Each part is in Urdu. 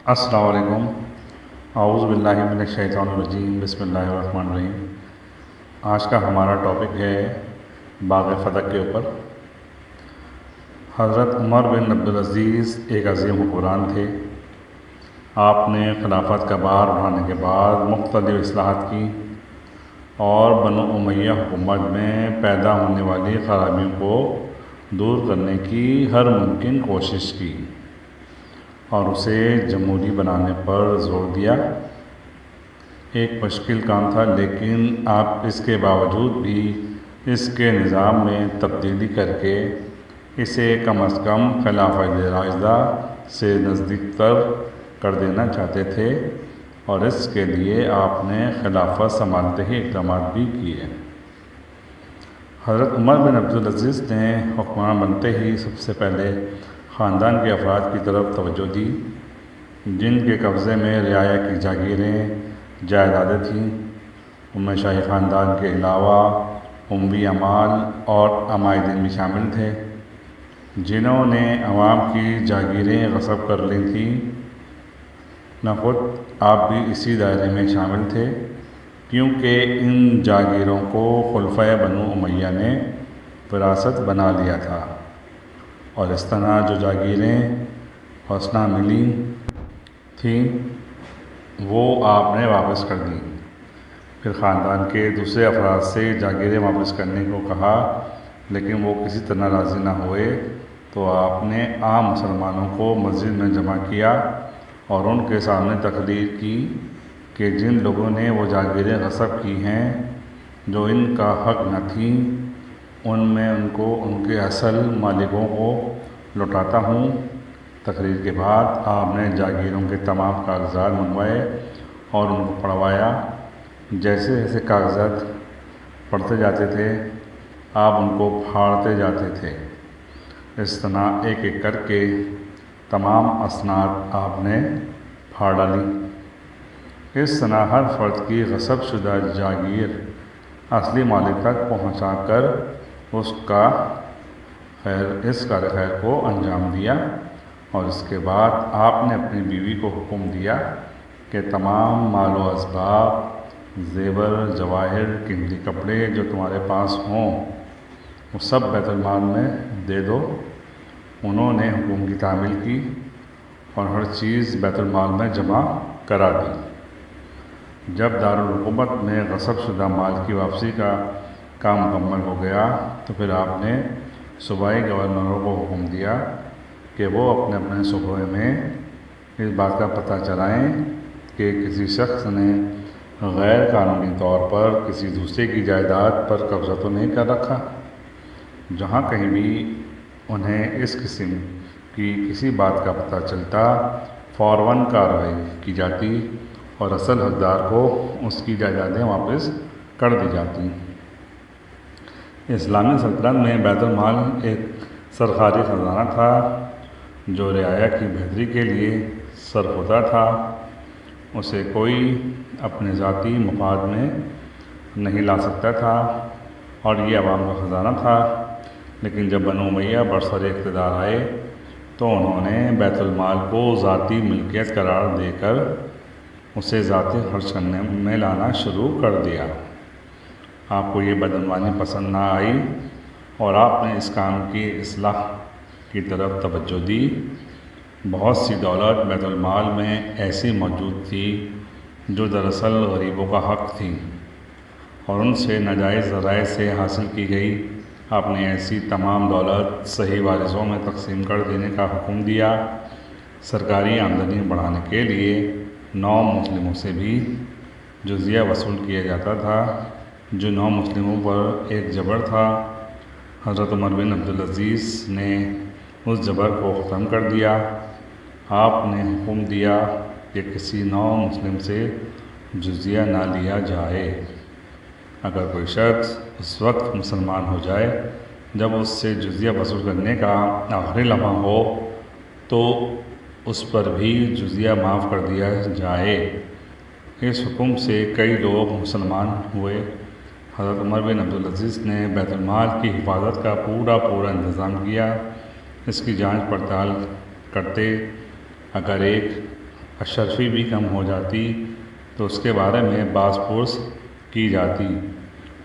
السلام علیکم۔ اعوذ باللہ من الشیطان الرجیم، بسم اللہ الرحمن الرحیم۔ آج کا ہمارا ٹاپک ہے باغ فتح کے اوپر۔ حضرت عمر بن عبدالعزیز ایک عظیم حکمران تھے۔ آپ نے خلافت کا بار اٹھانے کے بعد مختلف اصلاحات کی اور بنو امیہ حکومت میں پیدا ہونے والی خرابیوں کو دور کرنے کی ہر ممکن کوشش کی اور اسے جمہوری بنانے پر زور دیا۔ ایک مشکل کام تھا، لیکن آپ اس کے باوجود بھی اس کے نظام میں تبدیلی کر کے اسے کم از کم خلافت راشدہ سے نزدیک تر کر دینا چاہتے تھے، اور اس کے لیے آپ نے خلافت سنبھالتے ہی اقدامات بھی کیے۔ حضرت عمر بن عبدالعزیز نے حکمران بنتے ہی سب سے پہلے خاندان کے افراد کی طرف توجہ دی، جن کے قبضے میں رعایا کی جاگیریں، جائیدادیں تھیں۔ ان میں شاہی خاندان کے علاوہ اموی امال اور عمائدین بھی شامل تھے، جنہوں نے عوام کی جاگیریں غصب کر لی تھیں۔ نہ خود آپ بھی اسی دائرے میں شامل تھے، کیونکہ ان جاگیروں کو خلفائے بنو امیہ نے وراثت بنا لیا تھا، اور اس طرح جو جاگیریں حسنہ ملی تھیں وہ آپ نے واپس کر دیں۔ پھر خاندان کے دوسرے افراد سے جاگیریں واپس کرنے کو کہا، لیکن وہ کسی طرح راضی نہ ہوئے، تو آپ نے عام مسلمانوں کو مسجد میں جمع کیا اور ان کے سامنے تقریر کی کہ جن لوگوں نے وہ جاگیریں غصب کی ہیں جو ان کا حق نہ تھیں، ان میں ان کو ان کے اصل مالکوں کو لوٹاتا ہوں۔ تقریر کے بعد آپ نے جاگیروں کے تمام کاغذات منگوائے اور ان کو پڑھوایا۔ جیسے جیسے کاغذات پڑھتے جاتے تھے آپ ان کو پھاڑتے جاتے تھے۔ اس طرح ایک ایک کر کے تمام اسناد آپ نے پھاڑ ڈالی۔ اس طرح ہر فرد کی غصب شدہ جاگیر اصلی مالک تک پہنچا کر اس کار خیر کو انجام دیا، اور اس کے بعد آپ نے اپنی بیوی کو حکم دیا کہ تمام مال و اسباب، زیور، جواہر، قیمتی کپڑے جو تمہارے پاس ہوں وہ سب بیت المال میں دے دو۔ انہوں نے حکم کی تعمیل کی اور ہر چیز بیت المال میں جمع کرا دی۔ جب دارالحکومت میں غصب شدہ مال کی واپسی کا کام مکمل ہو گیا تو پھر آپ نے صوبائی گورنروں کو حکم دیا کہ وہ اپنے اپنے صوبے میں اس بات کا پتہ چلائیں کہ کسی شخص نے غیر قانونی طور پر کسی دوسرے کی جائیداد پر قبضہ تو نہیں کر رکھا۔ جہاں کہیں بھی انہیں اس قسم کی کسی بات کا پتہ چلتا، فوراً کارروائی کی جاتی اور اصل حقدار کو اس کی جائیدادیں واپس کر دی جاتی۔ اسلامی سلطنت میں بیت المال ایک سرکاری خزانہ تھا جو رعایا کی بہتری کے لیے صرف ہوتا تھا۔ اسے کوئی اپنے ذاتی مفاد میں نہیں لا سکتا تھا اور یہ عوام کا خزانہ تھا۔ لیکن جب بنو امیہ برسر اقتدار آئے تو انہوں نے بیت المال کو ذاتی ملکیت قرار دے کر اسے ذاتی خرچ کرنے میں لانا شروع کر دیا۔ آپ کو یہ بدعنوانی پسند نہ آئی اور آپ نے اس کام کی اصلاح کی طرف توجہ دی۔ بہت سی دولت بیت المال میں ایسی موجود تھی جو دراصل غریبوں کا حق تھی اور ان سے ناجائز ذرائع سے حاصل کی گئی۔ آپ نے ایسی تمام دولت صحیح وارثوں میں تقسیم کر دینے کا حکم دیا۔ سرکاری آمدنی بڑھانے کے لیے نو مسلموں سے بھی جزیہ وصول کیا جاتا تھا، جو نو مسلموں پر ایک جبر تھا۔ حضرت عمر بن عبدالعزیز نے اس جبر کو ختم کر دیا۔ آپ نے حکم دیا کہ کسی نو مسلم سے جزیہ نہ لیا جائے۔ اگر کوئی شخص اس وقت مسلمان ہو جائے جب اس سے جزیہ وصول کرنے کا آخری لمحہ ہو تو اس پر بھی جزیہ معاف کر دیا جائے۔ اس حکم سے کئی لوگ مسلمان ہوئے۔ حضرت عمر بن عبدالعزیز نے بیت المال کی حفاظت کا پورا انتظام کیا، اس کی جانچ پڑتال کرتے۔ اگر ایک اشرفی بھی کم ہو جاتی تو اس کے بارے میں باز پرس کی جاتی۔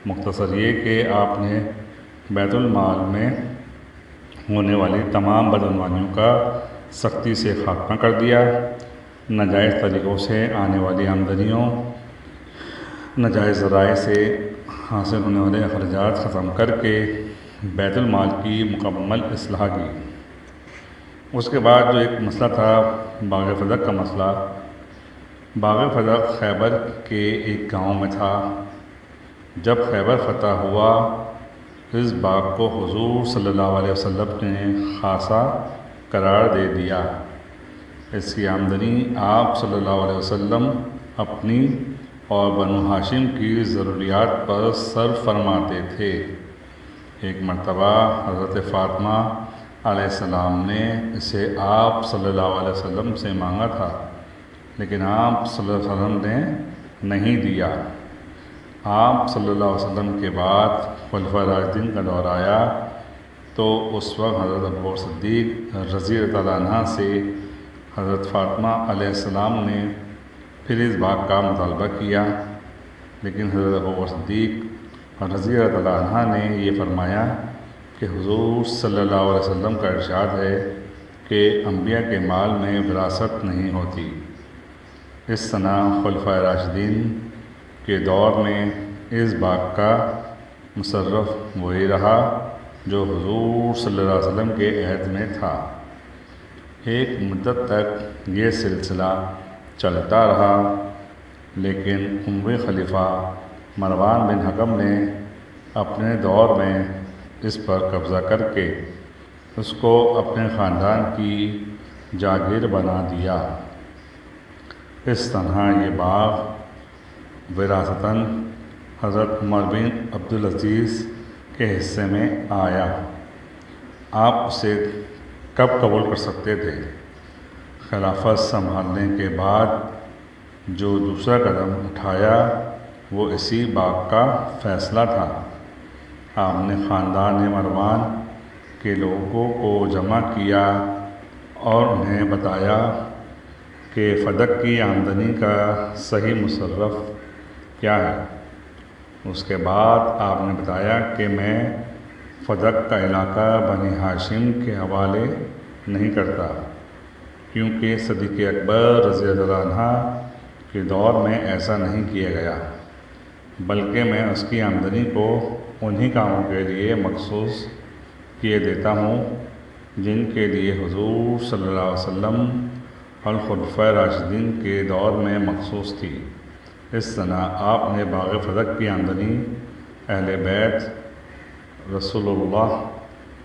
مختصر یہ کہ آپ نے بیت المال میں ہونے والی تمام بدعنوانیوں کا سختی سے خاتمہ کر دیا، ناجائز طریقوں سے آنے والی آمدنیوں، ناجائز ذرائع سے حاصل ہونے والے اخراجات ختم کر کے بیت المال کی مکمل اصلاح کی۔ اس کے بعد جو ایک مسئلہ تھا باغ فدق کا مسئلہ، باغ فدق خیبر کے ایک گاؤں میں تھا۔ جب خیبر فتح ہوا، اس باغ کو حضور صلی اللہ علیہ وسلم نے خاصہ قرار دے دیا۔ اس کی آمدنی آپ صلی اللہ علیہ وسلم اپنی اور بنو ہاشم کی ضروریات پر صرف فرماتے تھے۔ ایک مرتبہ حضرت فاطمہ علیہ السلام نے اسے آپ صلی اللہ علیہ وسلم سے مانگا تھا، لیکن آپ صلی اللہ علیہ وسلم نے نہیں دیا۔ آپ صلی اللہ علیہ وسلم کے بعد خلفائے راشدین کا دور آیا تو اس وقت حضرت ابوبکر صدیق رضی اللہ عنہ سے حضرت فاطمہ علیہ السلام نے پھر اس باغ کا مطالبہ کیا، لیکن حضرت ابوبکر صدیق رضی اللہ عنہ نے یہ فرمایا کہ حضور صلی اللہ علیہ وسلم کا ارشاد ہے کہ انبیاء کے مال میں وراثت نہیں ہوتی۔ اس طرح خلفائے راشدین کے دور میں اس باغ کا مصرف وہی رہا جو حضور صلی اللہ علیہ وسلم کے عہد میں تھا۔ ایک مدت تک یہ سلسلہ چلتا رہا، لیکن اموی خلیفہ مروان بن حکم نے اپنے دور میں اس پر قبضہ کر کے اس کو اپنے خاندان کی جاگیر بنا دیا۔ اس طرح یہ باغ وراثتاً حضرت عمر بن عبدالعزیز کے حصے میں آیا۔ آپ اسے کب قبول کر سکتے تھے؟ خلافت سنبھالنے کے بعد جو دوسرا قدم اٹھایا وہ اسی باغ کا فیصلہ تھا۔ آپ نے خاندان مروان کے لوگوں کو جمع کیا اور انہیں بتایا کہ فدق کی آمدنی کا صحیح مصرف کیا ہے۔ اس کے بعد آپ نے بتایا کہ میں فدق کا علاقہ بنی ہاشم کے حوالے نہیں کرتا، کیونکہ صدیق اکبر رضی اللہ عنہ کے دور میں ایسا نہیں کیا گیا، بلکہ میں اس کی آمدنی کو انہی کاموں کے لیے مخصوص کیے دیتا ہوں جن کے لیے حضور صلی اللہ علیہ وسلم اور خلفائے راشدین کے دور میں مخصوص تھی۔ اس طرح آپ نے باغ فدق کی آمدنی اہل بیت رسول اللہ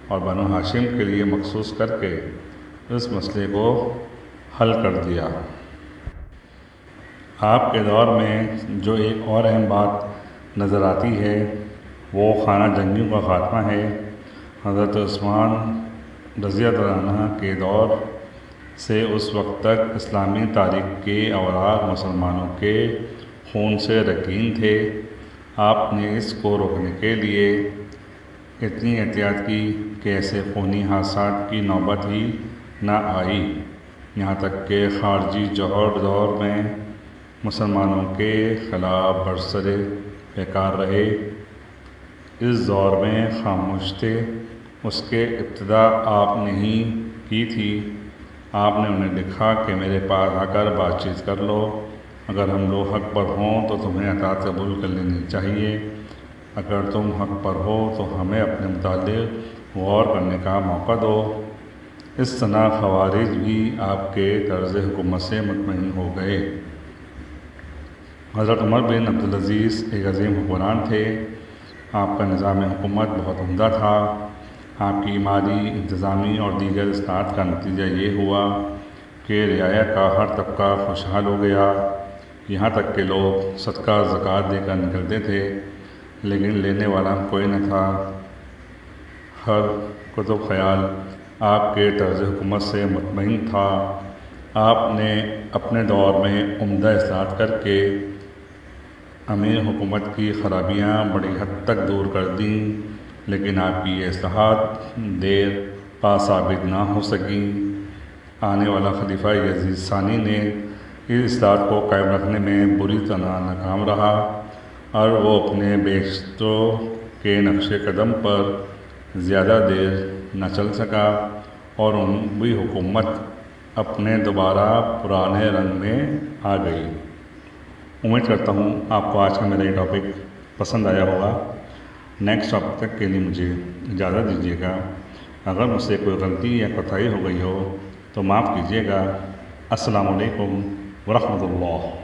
اور بنو ہاشم کے لیے مخصوص کر کے اس مسئلے کو حل کر دیا۔ آپ کے دور میں جو ایک اور اہم بات نظر آتی ہے وہ خانہ جنگیوں کا خاتمہ ہے۔ حضرت عثمان رضی اللہ عنہ کے دور سے اس وقت تک اسلامی تاریخ کے اوراق مسلمانوں کے خون سے رنگین تھے۔ آپ نے اس کو روکنے کے لیے اتنی احتیاط کی کہ ایسے خونی حادثات کی نوبت ہی نہ آئی، یہاں تک کہ خارجی جوہر دور میں مسلمانوں کے خلاف برسر پیکار رہے۔ اس دور میں خاموش تھے، اس کے ابتدا آپ نے ہی کی تھی۔ آپ نے انہیں لکھا کہ میرے پاس آ کر بات چیت کر لو، اگر ہم لوگ حق پر ہوں تو تمہیں اطاعت قبول کر لینی چاہیے، اگر تم حق پر ہو تو ہمیں اپنے متعلق غور کرنے کا موقع دو۔ اس طرح خوارج بھی آپ کے طرز حکومت سے مطمئن ہو گئے۔ حضرت عمر بن عبدالعزیز ایک عظیم حکمران تھے۔ آپ کا نظام حکومت بہت عمدہ تھا۔ آپ کی مالی، انتظامی اور دیگر اصلاحات کا نتیجہ یہ ہوا کہ رعایا کا ہر طبقہ خوشحال ہو گیا، یہاں تک کہ لوگ صدقہ زکوٰۃ دے کر نکلتے تھے، لیکن لینے والا کوئی نہ تھا۔ ہر کتب خیال آپ کے طرز حکومت سے مطمئن تھا۔ آپ نے اپنے دور میں عمدہ اصلاحات کر کے امیر حکومت کی خرابیاں بڑی حد تک دور کر دیں، لیکن آپ کی یہ اصلاحات دیر پا ثابت نہ ہو سکیں۔ آنے والا خلیفہ یزید ثانی نے اس اصلاحات کو قائم رکھنے میں بری طرح ناکام رہا اور وہ اپنے بیشتروں کے نقش قدم پر زیادہ دیر نہ چل سکا اور اموی حکومت اپنے دوبارہ پرانے رنگ میں آ گئی۔ امید کرتا ہوں آپ کو آج کا میرا یہ ٹاپک پسند آیا ہوگا۔ نیکسٹ ٹاپک تک کے لیے مجھے اجازت دیجیے گا۔ اگر مجھ سے کوئی غلطی یا کوتاہی ہو گئی ہو تو معاف کیجیے گا۔ السلام علیکم ورحمۃ اللہ۔